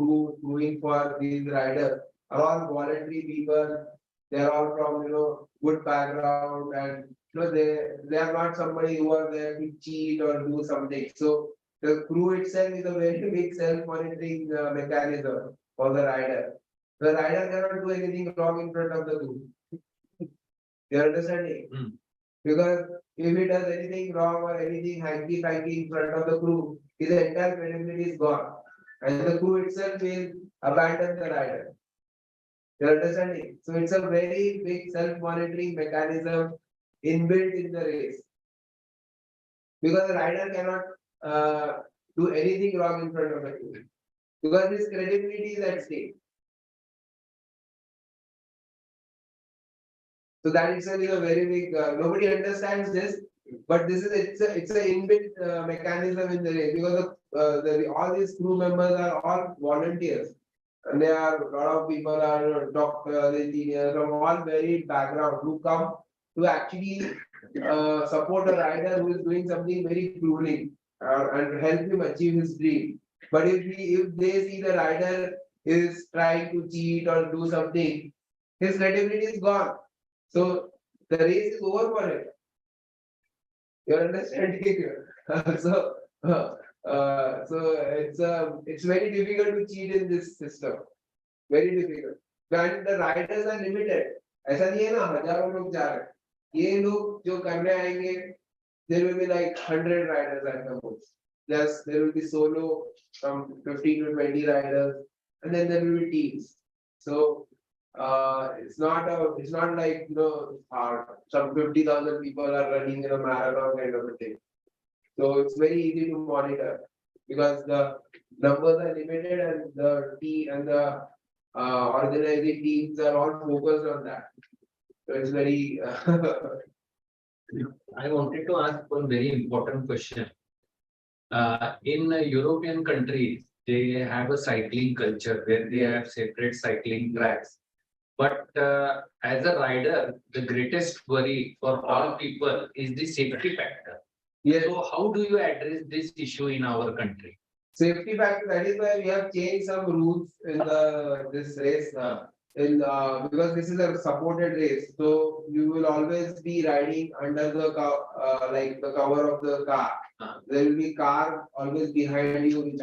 crewing for these riders are all voluntary people. They are all from good background, and they are not somebody who are there to cheat or do something. So the crew itself is a very big self-monitoring mechanism for the rider. The rider cannot do anything wrong in front of the crew. You understand it? Because if he does anything wrong or anything hanky-panky in front of the crew, his entire credibility is gone. And the crew itself will abandon the rider. You understand it? So it's a very big self-monitoring mechanism inbuilt in the race. Because the rider cannot do anything wrong in front of the crew. Because his credibility is at stake. So that itself is a very big. Nobody understands this, but this is it's a inbuilt mechanism in the race, because all these crew members are all volunteers, and there are a lot of people are doctors, engineers from all varied backgrounds who come to actually support a rider who is doing something very grueling and help him achieve his dream. But if they see the rider is trying to cheat or do something, his credibility is gone. So the race is over for him. You understand? So it's very difficult to cheat in this system. Very difficult. And the riders are limited. ऐसा नहीं है ना हजारों लोग जा रहे हैं. ये लोग जो करने आएंगे, there will be like 100 riders at the most. Plus there will be solo from 15 to 20 riders, and then there will be teams. So it's not like some 50,000 people are running in a marathon kind of a thing. So it's very easy to monitor because the numbers are limited, and the team and the organizing teams are all focused on that. So it's very I wanted to ask one very important question. In European countries, they have a cycling culture where they have separate cycling tracks. But as a rider, the greatest worry for all people is the safety factor. yes. So how do you address this issue in our country? Safety factor, that is why we have changed some rules in this race. in because this is a supported race, so you will always be riding under the like the cover of the car. There will be car always behind you, which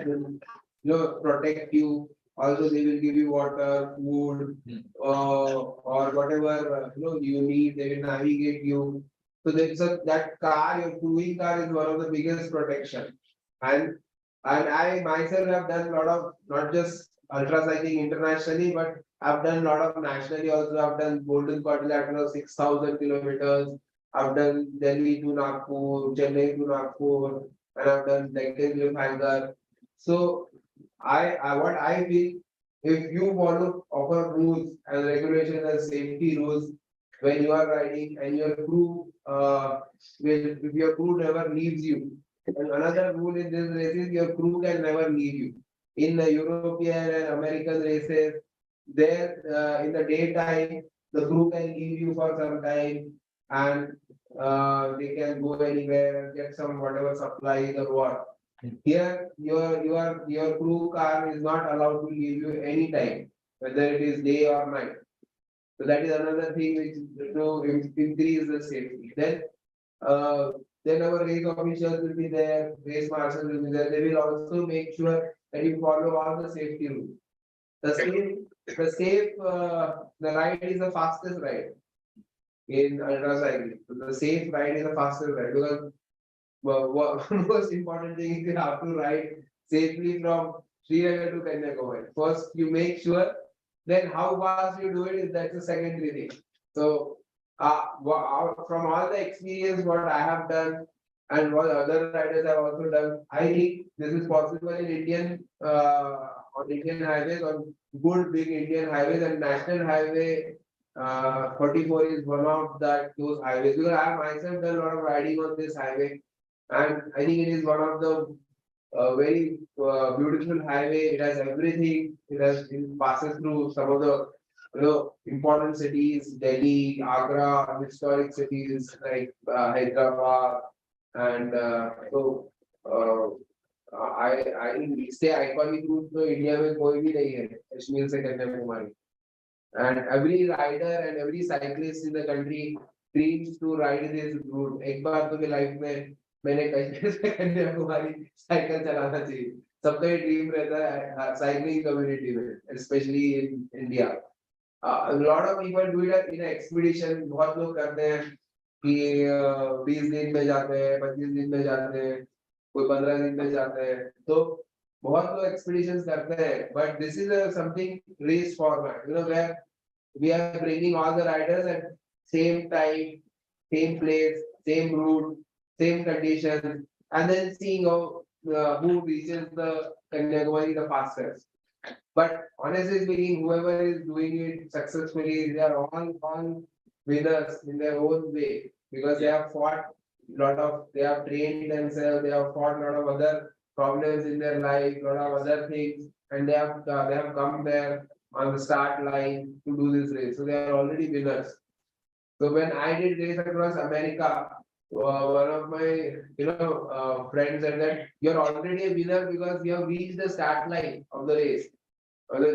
will protect you. Also, they will give you water, food, or whatever you need. They will navigate you. So there's that car, your cruising car is one of the biggest protection. And I myself have done a lot of not just ultra cycling internationally, but I've done a lot of nationally also. I've done Golden Quadrilateral 6,000 kilometers. I've done Delhi to Nagpur, Chennai to Nagpur, and I've done Deccan to Hangar. So what I feel, if you follow proper rules and regulations and safety rules when you are riding and your crew, if your crew never leaves you. And another rule in this race is your crew can never leave you. In the European and American races, there in the daytime, the crew can leave you for some time and they can go anywhere, get some whatever supplies or what. Here, your crew car is not allowed to leave you anytime, whether it is day or night. So that is another thing which increase the safety. Then our race officials will be there, race marshals will be there. They will also make sure that you follow all the safety rules. The ride is the fastest ride in ultra cycling. So the safe ride is the fastest ride because most important thing is you have to ride safely from Srinagar to Kanyakumari. First, you make sure. Then how fast you do it is that's a secondary thing. So from all the experience what I have done and what other riders have also done, I think this is possible in on Indian highways, on good big Indian highways, and National Highway 34 is one of those highways. Because I have myself done a lot of riding on this highway, and I think it is one of the very beautiful highway. It has everything. It passes through some of the important cities, Delhi, Agra, historic cities like Hyderabad, and I इससे iconic route तो India में कोई भी नहीं है कश्मीर से Kanyakumari. And every rider and every cyclist in the country dreams to ride this route. एक बार तो मेरी लाइफ में मैंने कश्मीर से कन्याकुमारी साइकिल चलाना चाहिए. सबका ये ड्रीम रहता है साइकिलिंग कम्युनिटी में, specially in India. A lot of people do it in an expedition. बहुत लोग करते हैं कि 20 दिन में जाते हैं, 25 दिन में जाते हैं, कोई 15 दिन में जाते हैं. तो बहुत लोग expeditions करते हैं. But this is something race format, where we are bringing all the riders at same time, same place, same route, same conditions, and then seeing how who reaches the Kanyakumari the fastest. But honestly speaking, whoever is doing it successfully, they are all winners in their own way because they have they have trained themselves, they have fought a lot of other problems in their life, a lot of other things, and they have come there on the start line to do this race. So they are already winners. So when I did race across America, one of my friends said that you're already a winner because you have reached the start line of the race.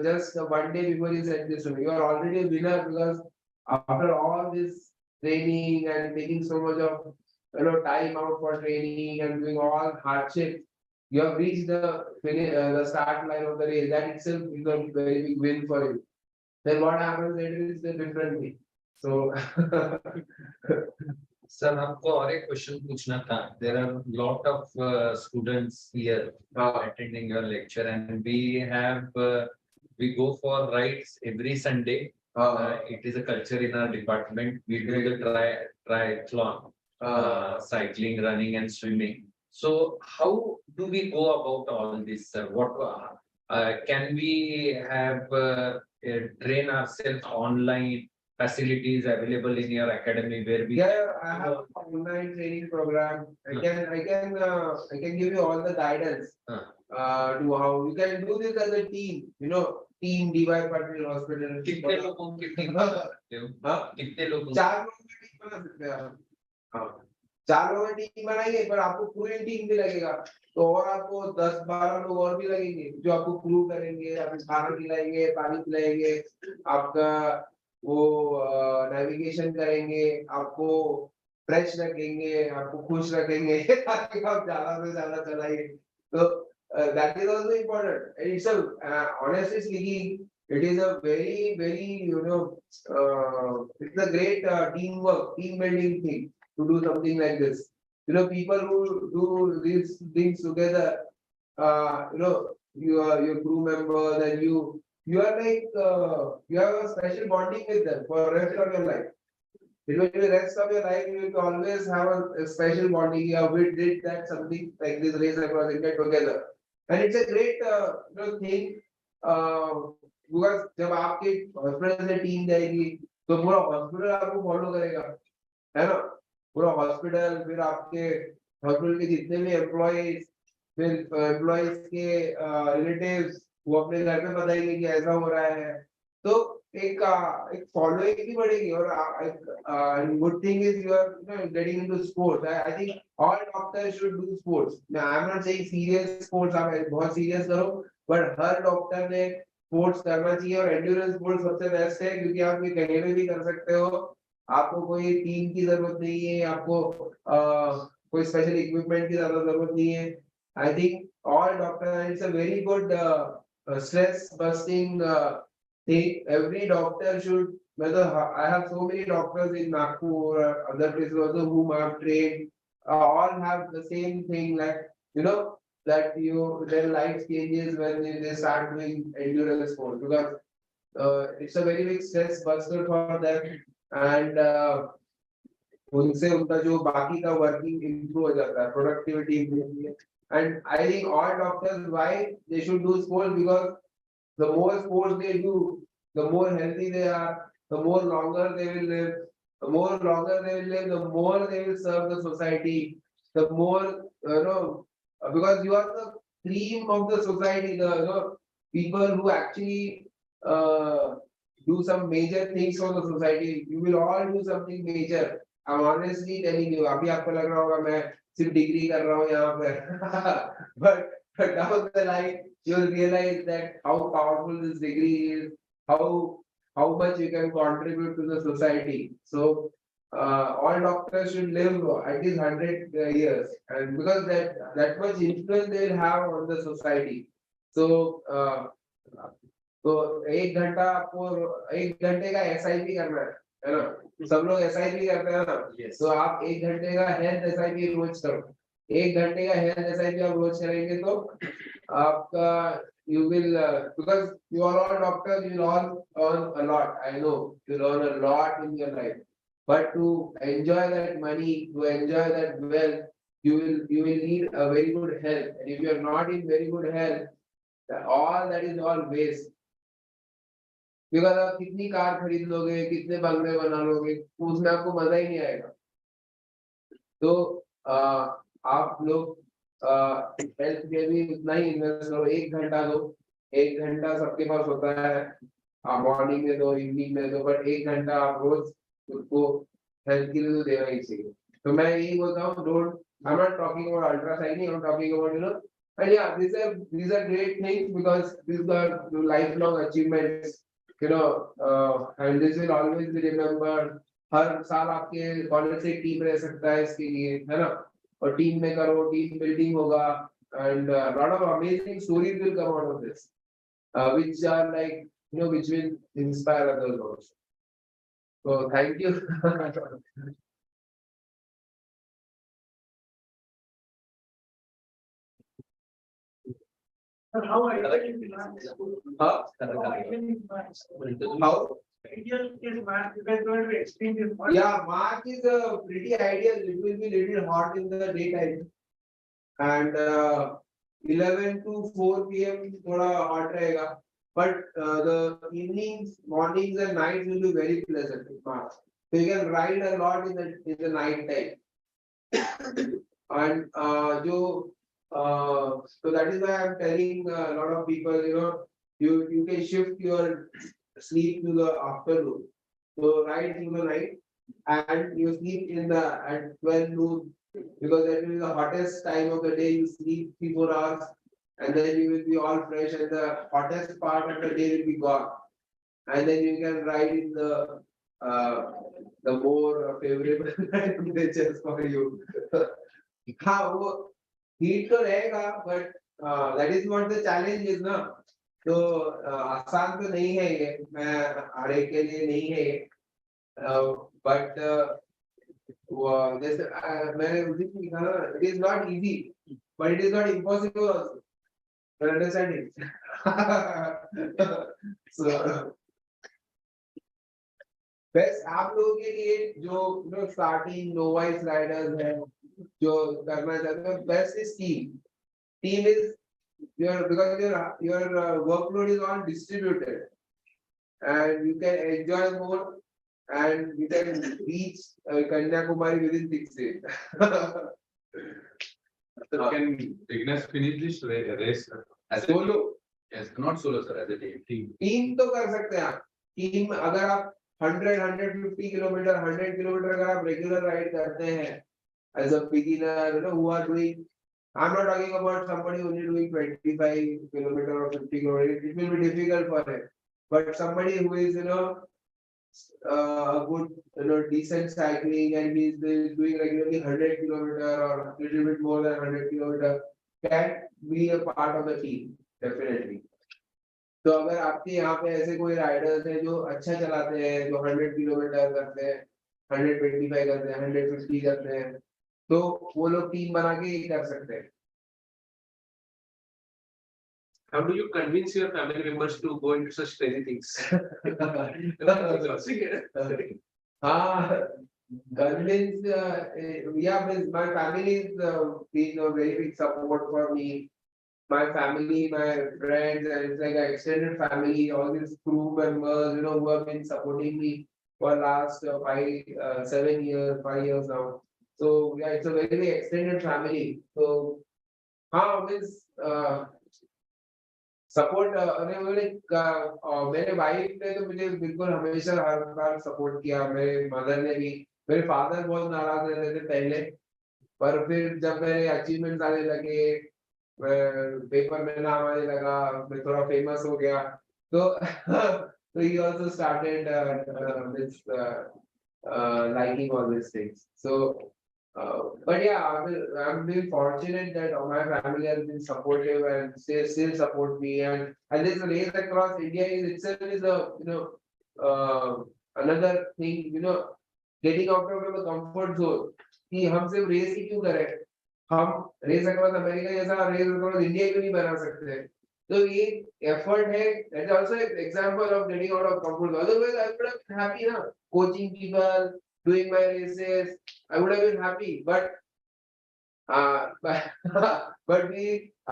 Just one day before he said this to me, you are already a winner because after all this training and taking so much of time out for training and doing all hardship, you have reached the start line of the race. That itself is a very big win for you. Then what happens later is the different thing. So sir आपको और एक question पूछना था. There are lot of students here attending your lecture, and we go for rides every Sunday. It is a culture in our department. We do the triathlon, cycling, running, and swimming. So how do we go about all this, sir? What can we have train ourselves online? Facilities available in your academy where we I have an online training program. I can give you all the guidance to how you can do this as a team. Team DY Patil Hospital. कितने लोगों की team हाँ? कितने लोगों 4 लोगों की team बना सकते हैं आप. 4 लोगों की टीम बनाएंगे पर आपको पूरी टीम भी लगेगा, तो और आपको 10-12 लोग और भी लगेंगे जो आपको क्रू करेंगे, आपको खाना खिलाएंगे, पानी पिलाएंगे, आपका वो नेविगेशन करेंगे, आपको फ्रेश रखेंगे, आपको खुश रखेंगे ताकि आप ज्यादा से ज्यादा चलाइए। तो that is also important. And it's honestly speaking, it is a very it's a great teamwork, team building thing to do something like this. People who do these things together, your crew members and you are like you have a special bonding with them for the rest of your life. It will be the rest of your life, you will always have a special bonding. Yeah, we did that something like this race across India together. And it's a great thing. Because जब आपके hospital से team जाएगी तो पूरा hospital आपको follow करेगा, है ना? पूरा हॉस्पिटल, फिर आपके हॉस्पिटल के जितने भी एम्प्लॉइज, फिर एम्प्लॉइज के रिलेटिव्स, वो अपने घर पे बताएंगे कि ऐसा हो रहा है, तो एक फॉलोइंग भी बढ़ेगी। और good thing is you are getting into sports. I think all doctors should do sports. I am not saying serious sports आप बहुत सीरियस करो, बट हर डॉक्टर ने स्पोर्ट्स करना चाहिए। और एंड्योरेंस स्पोर्ट्स सबसे बेस्ट है क्योंकि आप ये कहीं पे भी कर सकते हो, आपको कोई टीम की जरूरत नहीं है, आपको कोई स्पेशल इक्विपमेंट की ज्यादा जरूरत नहीं है। I think all doctor, it's a very good stress busting thing. Every doctor should, whether I have so many doctors in Nagpur or other places also whom I have trained, all have the same thing, like that their life changes when they start doing endurance sport, because it's a very big stress buster for them, and उनसे उनका जो बाकी का working improve हो जाता है, productivity improve होती है। And I think all doctors why they should do sports, because the more sports they do, the more healthy they are, the more longer they will live, the more longer they will live, the more they will serve the society, the more, because you are the cream of the society, the people who actually do some major things for the society. You will all do something major. I'm honestly telling you, अभी आपको लग रहा होगा मैं सिर्फ degree कर रहा हूँ यहाँ पे, but down the line you'll realize that how powerful this degree is, how much you can contribute to the society. So all doctors should live at least 100 years, and because that much influence they will have on the society. So तो 1 घंटा आपको 1 घंटे का SIP करना है ना? सब लोग SIP करते हैं ना? तो आप 1 घंटे का हेल्थ SIP रोज करो। 1 घंटे का हेल्थ SIP आप रोज करेंगे तो आपका you will because you are all doctors, you will all earn a lot. I know you will earn a lot in your life, but to enjoy that money, to enjoy that wealth, you will need a very good health. And if you are not in very good health, all that is all waste. Because आप कितनी car खरीद लोगे, कितने बंगले बना लोगे, उसमें आपको मजा ही नहीं आएगा। तो आप लोग हेल्थ में भी उतना ही इन्वेस्ट करो, 1 घंटा दो। 1 घंटा सबके पास होता है, आप मॉर्निंग में दो, इवनिंग में दो, बट 1 घंटा आप रोज उसको हेल्थ के लिए तो देना ही चाहिए। तो मैं यही बोलता हूँ, don't, I am not talking about ultra cycling, I am talking about and yeah, these are great things because these are lifelong achievements, and this will always be remembered. हर साल आपके कॉलेज से टीम रह सकता है इसके लिए, है ना? और टीम में करो, टीम बिल्डिंग होगा, and a lot of amazing stories will come out of this, which are like, which will inspire others also. So thank you. How Huh? How? ideal is math? You guys going to explain this one? Yeah, March is pretty ideal. It will be little hot in the daytime, and 11 to 4 p.m. थोड़ा hot रहेगा, but the evenings, mornings and nights will be very pleasant in March. So you can ride a lot in the night time. And so that is why I'm telling a lot of people, you can shift your sleep to the afternoon. So ride through the night. and you sleep in the at 12 noon because that will be the hottest time of the day. You sleep 3 4 hours and then you will be all fresh and the hottest part of the day will be gone. And then you can ride in uh, the more favorable temperatures for you. हाँ वो heat तो रहेगा but that is what the challenge is ना. तो आसान तो नहीं है ये मैं हर एक के लिए नहीं है ये but जैसे मैंने उस दिन लिखा ना it is not easy but it is not impossible also. You understand it? So best आप लोगों के लिए जो स्टार्टिंग नोवाइस राइडर्स हैं जो करना चाहते हैं best is team is your because your workload is all distributed and you can enjoy more and you can reach Kanyakumari within 6 days. So can Ignas finish this race as a Solo yes, not solo sir, as a team. Team तो कर सकते हैं आप team अगर आप 100-150 kilometre 100 kilometre अगर आप regular ride करते हैं as a beginner you know who are doing I'm not talking about somebody only doing 25 kilometer or 50 kilometer it will be difficult for him but somebody who is a good decent cycling and he is doing regularly 100 kilometer or a little bit more than 100 kilometer can be a part of the team definitely. तो अगर आपके यहाँ पे ऐसे कोई Riders हैं जो अच्छा चलाते हैं जो 100 किलोमीटर करते हैं 125 करते हैं 150 करते हैं तो वो लोग टीम बना के ही कर सकते हैं. How do you convince your family members to go into such crazy things? हाँ convince yeah my family is been a very big support for me. My family, my friends, and it's like an extended family, all these crew members, who have been supporting me for last 7 years, 5 years now. So yeah, it's a very, very extended family. So, means support. मेरे wife ने तो मुझे बिल्कुल हमेशा हर बार support किया मेरे mother ने भी मेरे फादर बहुत नाराज रहते थे पहले पर फिर जब मेरे अचीवमेंट्स आने लगे पेपर में नाम आने लगा मैं थोड़ा फेमस हो गया तो so he also started this liking all these things so but yeah I'm really fortunate that my family has been supportive and they still support me and this race across India is itself is a another thing getting out of the comfort zone कि हम सिर्फ race ही क्यों करें हम race across America जैसा race across India क्यों नहीं बना सकते तो ये एफर्ट है that is also an example of getting out of comfort zone otherwise I would have happy ना coaching people doing my races I would have been happy but but we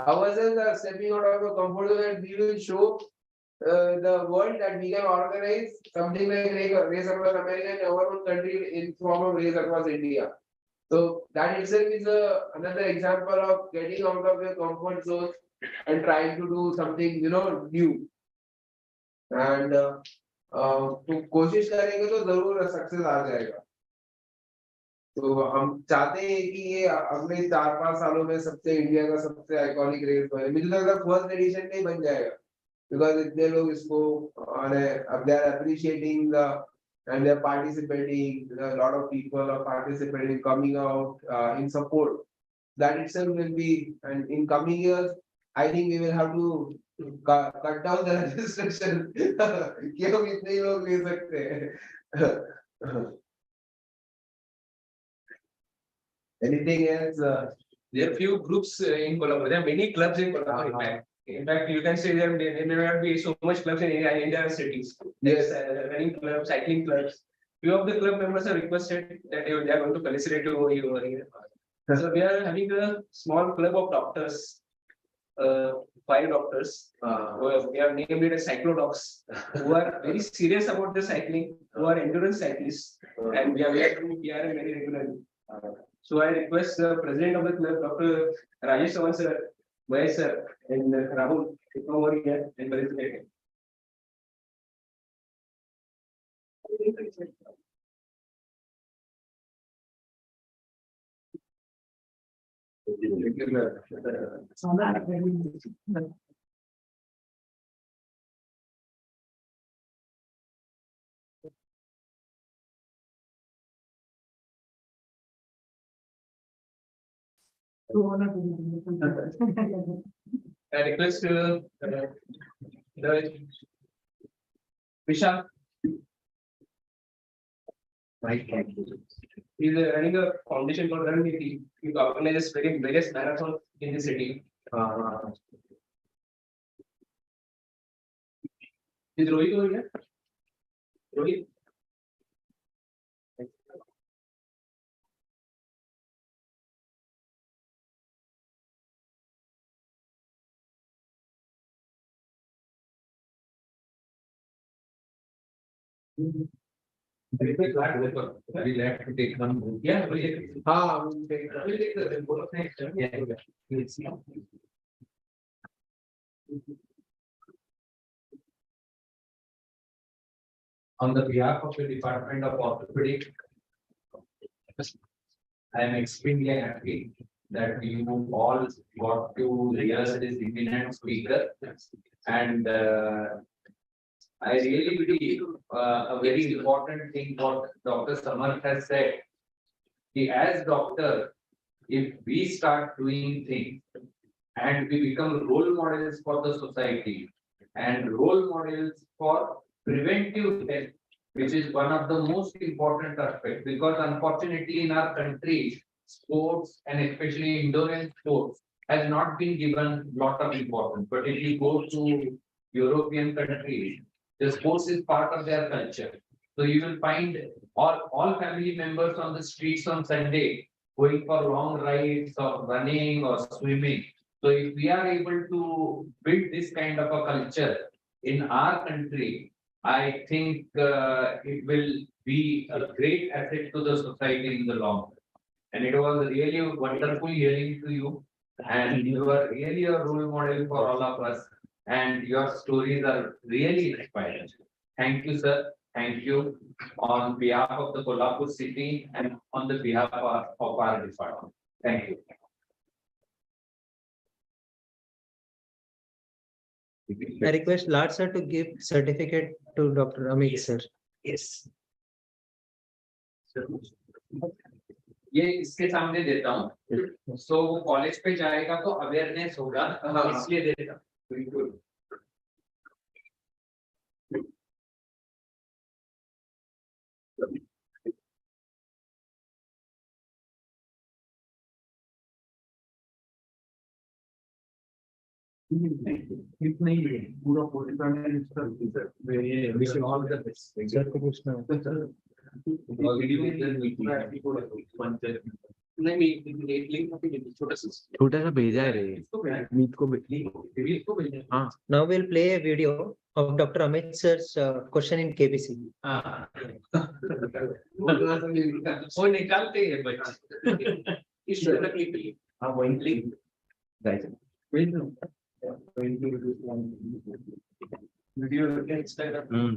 ourselves are stepping out of the comfort zone and we will show the world that we can organize something like race across America in our own country in form of race across India. So that itself is another example of getting out of your comfort zone and trying to do something new. And तो कोशिश करेंगे तो जरूर success आ जाएगा. तो हम चाहते हैं कि ये अगले 4-5 सालों में सबसे इंडिया का सबसे आइकॉनिक रेस बने. मुझे लगता है फर्स्ट एडिशन में ही बन जाएगा. Because इतने लोग इसको अब they are appreciating and they're participating. A lot of people are participating, coming out in support. That itself will be, and in coming years, I think we will have to cut down the registration. क्यों इतने ही लोग ले सकते हैं? Anything else? There are few groups in Colombo. There are many clubs in Colombo. In fact, you can say there may not be so much clubs in India cities. Yes. Running clubs, cycling clubs. Few of the club members have requested that they are going to felicitate you over here. So we are having a small club of doctors, 5 doctors. We have named it as Cyclodocs, who are very serious about the cycling, who are endurance cyclists, and we are very regularly. So I request the president of the club, Dr. Rajesh Sawan sir, Mahesh sir, and Rahul to come over here and participate. I request the Vishal. He's running a foundation for Ranity. He organizes various marathons in the city. Is Rohit over here? Rohit? We like to take one. Yeah, we'll take it. We'll take the both of next turn. Yeah. We'll see. On the behalf of the Department of Orthopedic, I am extremely happy that you all got to hear this eminent speaker. And I really believe a very important thing what Dr. Samarth has said. As doctor, if we start doing things and we become role models for the society and role models for preventive health, which is one of the most important aspects, because unfortunately in our country, sports and especially endurance sports has not been given lot of importance. But if you go to European countries, the sports is part of their culture. So you will find all family members on the streets on Sunday going for long rides or running or swimming. So if we are able to build this kind of a culture in our country, I think it will be a great asset to the society in the long run. And it was really wonderful hearing to you. And you are really a role model for all of us. And your stories are really inspiring. Thank you, sir. Thank you on behalf of the Kolhapur city and on the behalf of our department. Thank you. I request Lard sir to give certificate to Dr. Amit sir. Yes. ये इसके सामने देता हूँ सो वो college पे जाएगा तो awareness होगा इसलिए देता हूँ बिल्कुल इतने ही पूरा wish you all the best. नहीं मैं छोटा सा छोटा सा भेजा है रे मीत को हाँ Now we'll play a video of Dr. Amit sir's question in KBC. वो निकालते हैं बच्चे इस तरह की हाँ वही video Instagram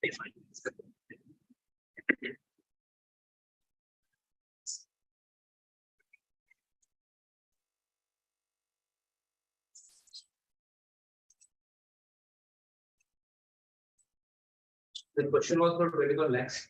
The question was for 24 lakhs.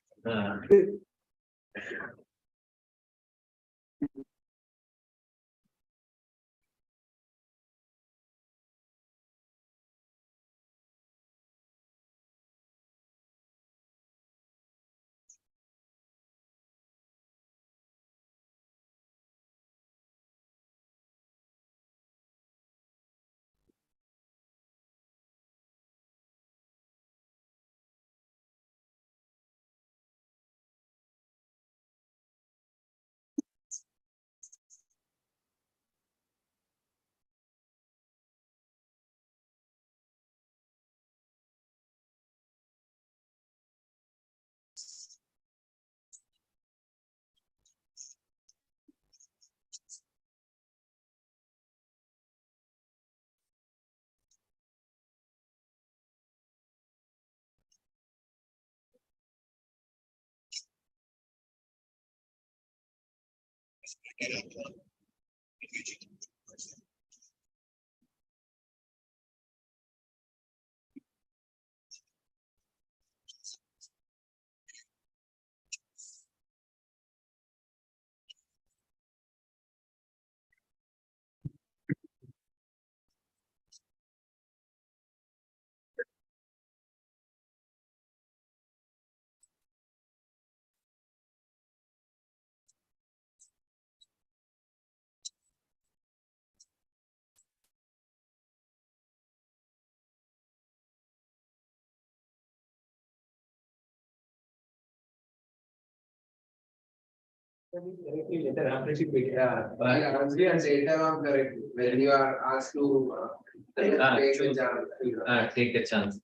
Later on, correct, when you are asked to take a choose. chance. Take a chance.